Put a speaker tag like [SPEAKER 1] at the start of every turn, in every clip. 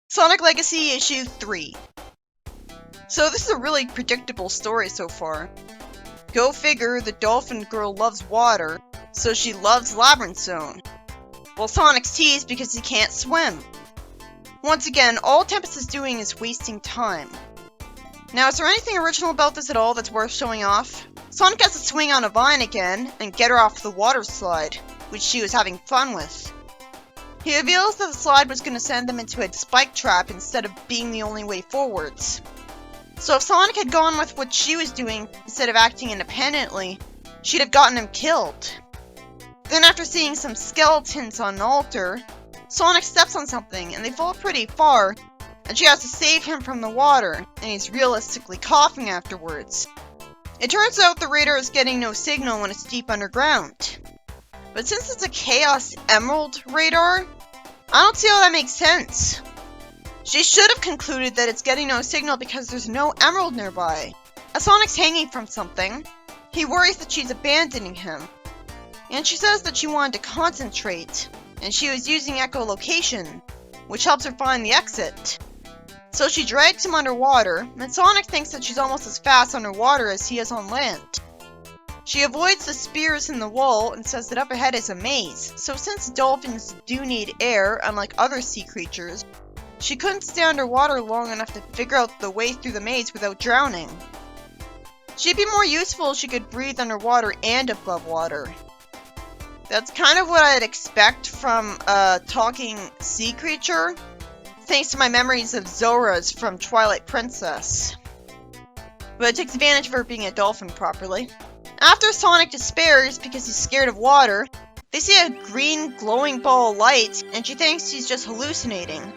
[SPEAKER 1] Sonic Legacy Issue 3. So this is a really predictable story so far. Go figure, the dolphin girl loves water, so she loves Labyrinth Zone. Well, Sonic's teased because he can't swim. Once again, all Tempest is doing is wasting time. Now, is there anything original about this at all that's worth showing off? Sonic has to swing on a vine again and get her off the water slide, which she was having fun with. He reveals that the slide was going to send them into a spike trap instead of being the only way forwards. So if Sonic had gone with what she was doing instead of acting independently, she'd have gotten him killed. Then after seeing some skeletons on an altar, Sonic steps on something and they fall pretty far, and she has to save him from the water, and he's realistically coughing afterwards. It turns out the radar is getting no signal when it's deep underground. But since it's a Chaos Emerald radar, I don't see how that makes sense. She should have concluded that it's getting no signal because there's no emerald nearby. As Sonic's hanging from something, he worries that she's abandoning him. And she says that she wanted to concentrate, and she was using echolocation, which helps her find the exit. So she drags him underwater, and Sonic thinks that she's almost as fast underwater as he is on land. She avoids the spears in the wall and says that up ahead is a maze, so since dolphins do need air, unlike other sea creatures, she couldn't stay underwater long enough to figure out the way through the maze without drowning. She'd be more useful if she could breathe underwater and above water. That's kind of what I'd expect from a talking sea creature, thanks to my memories of Zora's from Twilight Princess. But it takes advantage of her being a dolphin properly. After Sonic despairs because he's scared of water, they see a green glowing ball of light, and she thinks he's just hallucinating.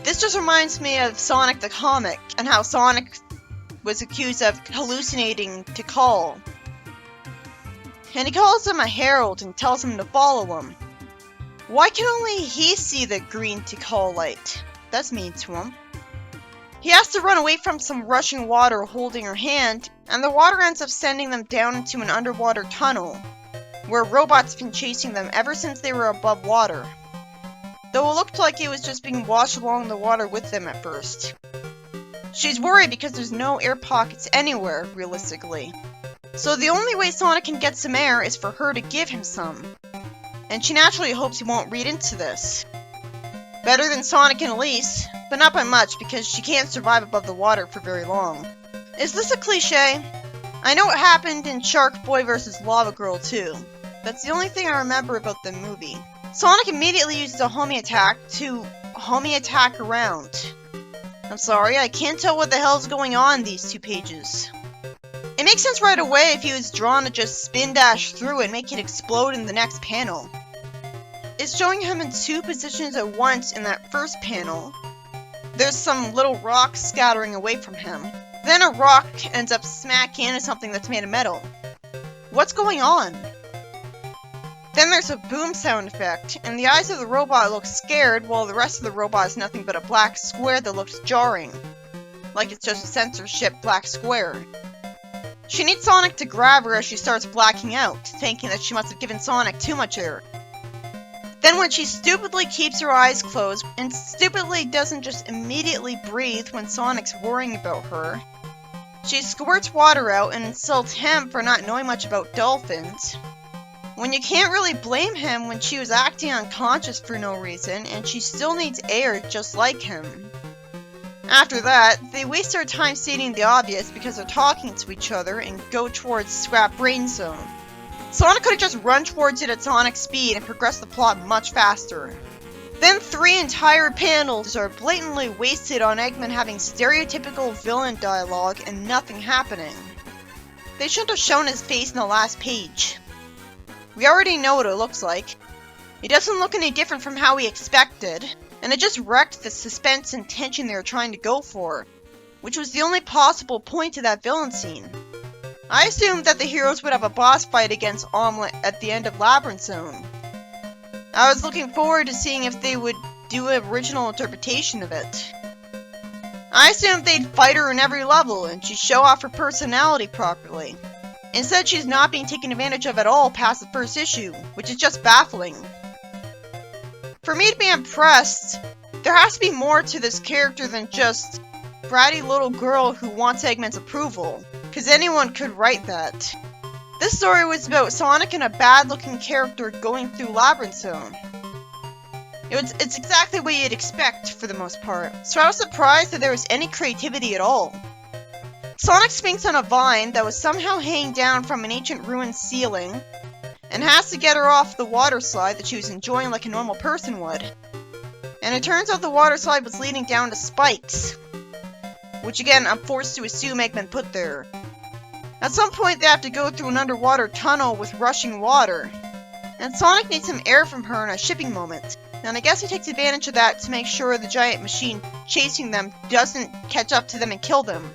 [SPEAKER 1] This just reminds me of Sonic the comic, and how Sonic was accused of hallucinating to call. And he calls him a herald and tells him to follow him. Why can only he see the green to call light? That's mean to him. He has to run away from some rushing water holding her hand, and the water ends up sending them down into an underwater tunnel, where robots have been chasing them ever since they were above water. Though it looked like it was just being washed along the water with them at first. She's worried because there's no air pockets anywhere, realistically. So the only way Sonic can get some air is for her to give him some. And she naturally hopes he won't read into this. Better than Sonic and Elise, but not by much because she can't survive above the water for very long. Is this a cliche? I know it happened in Shark Boy vs. Lava Girl too. That's the only thing I remember about the movie. Sonic immediately uses a homie attack to homie attack around. I'm sorry, I can't tell what the hell's going on in these two pages. It makes sense right away if he was drawn to just spin dash through and make it explode in the next panel. It's showing him in two positions at once in that first panel. There's some little rocks scattering away from him. Then a rock ends up smacking into something that's made of metal. What's going on? Then there's a boom sound effect, and the eyes of the robot look scared while the rest of the robot is nothing but a black square that looks jarring. Like it's just a censorship black square. She needs Sonic to grab her as she starts blacking out, thinking that she must have given Sonic too much air. Then when she stupidly keeps her eyes closed, and stupidly doesn't just immediately breathe when Sonic's worrying about her, she squirts water out and insults him for not knowing much about dolphins. When you can't really blame him when she was acting unconscious for no reason, and she still needs air just like him. After that, they waste their time stating the obvious because they're talking to each other and go towards Scrap Brain Zone. Sonic could have just run towards it at Sonic speed and progressed the plot much faster. Then 3 entire panels are blatantly wasted on Eggman having stereotypical villain dialogue and nothing happening. They shouldn't have shown his face in the last page. We already know what it looks like. It doesn't look any different from how we expected, and it just wrecked the suspense and tension they were trying to go for, which was the only possible point to that villain scene. I assumed that the heroes would have a boss fight against Omelette at the end of Labyrinth Zone. I was looking forward to seeing if they would do an original interpretation of it. I assumed they'd fight her in every level and she'd show off her personality properly. Instead, she's not being taken advantage of at all past the first issue, which is just baffling. For me to be impressed, There has to be more to this character than just bratty little girl who wants Eggman's approval, because anyone could write that. This story was about Sonic and a bad-looking character going through Labyrinth Zone. It's exactly what you'd expect, for the most part, so I was surprised that there was any creativity at all. Sonic swings on a vine that was somehow hanging down from an ancient ruined ceiling, and has to get her off the water slide that she was enjoying like a normal person would. And it turns out the water slide was leading down to spikes, which again, I'm forced to assume Eggman put there. At some point, they have to go through an underwater tunnel with rushing water, and Sonic needs some air from her in a shipping moment. And I guess he takes advantage of that to make sure the giant machine chasing them doesn't catch up to them and kill them.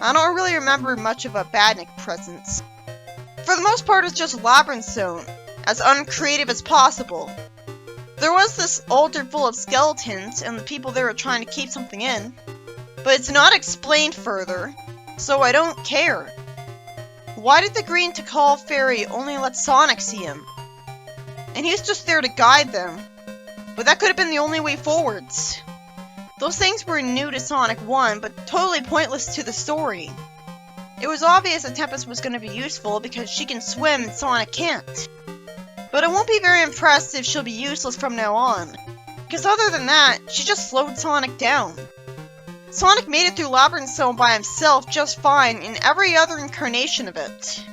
[SPEAKER 1] I don't really remember much of a Badnik presence. For the most part, it's just Labyrinth Zone, as uncreative as possible. There was this altar full of skeletons, and the people there are trying to keep something in, but it's not explained further, so I don't care. Why did the green Tikal fairy only let Sonic see him? And he's just there to guide them, but that could have been the only way forwards. Those things were new to Sonic 1, but totally pointless to the story. It was obvious that Tempest was going to be useful because she can swim and Sonic can't. But I won't be very impressed if she'll be useless from now on, because other than that, she just slowed Sonic down. Sonic made it through Labyrinth Zone by himself just fine in every other incarnation of it.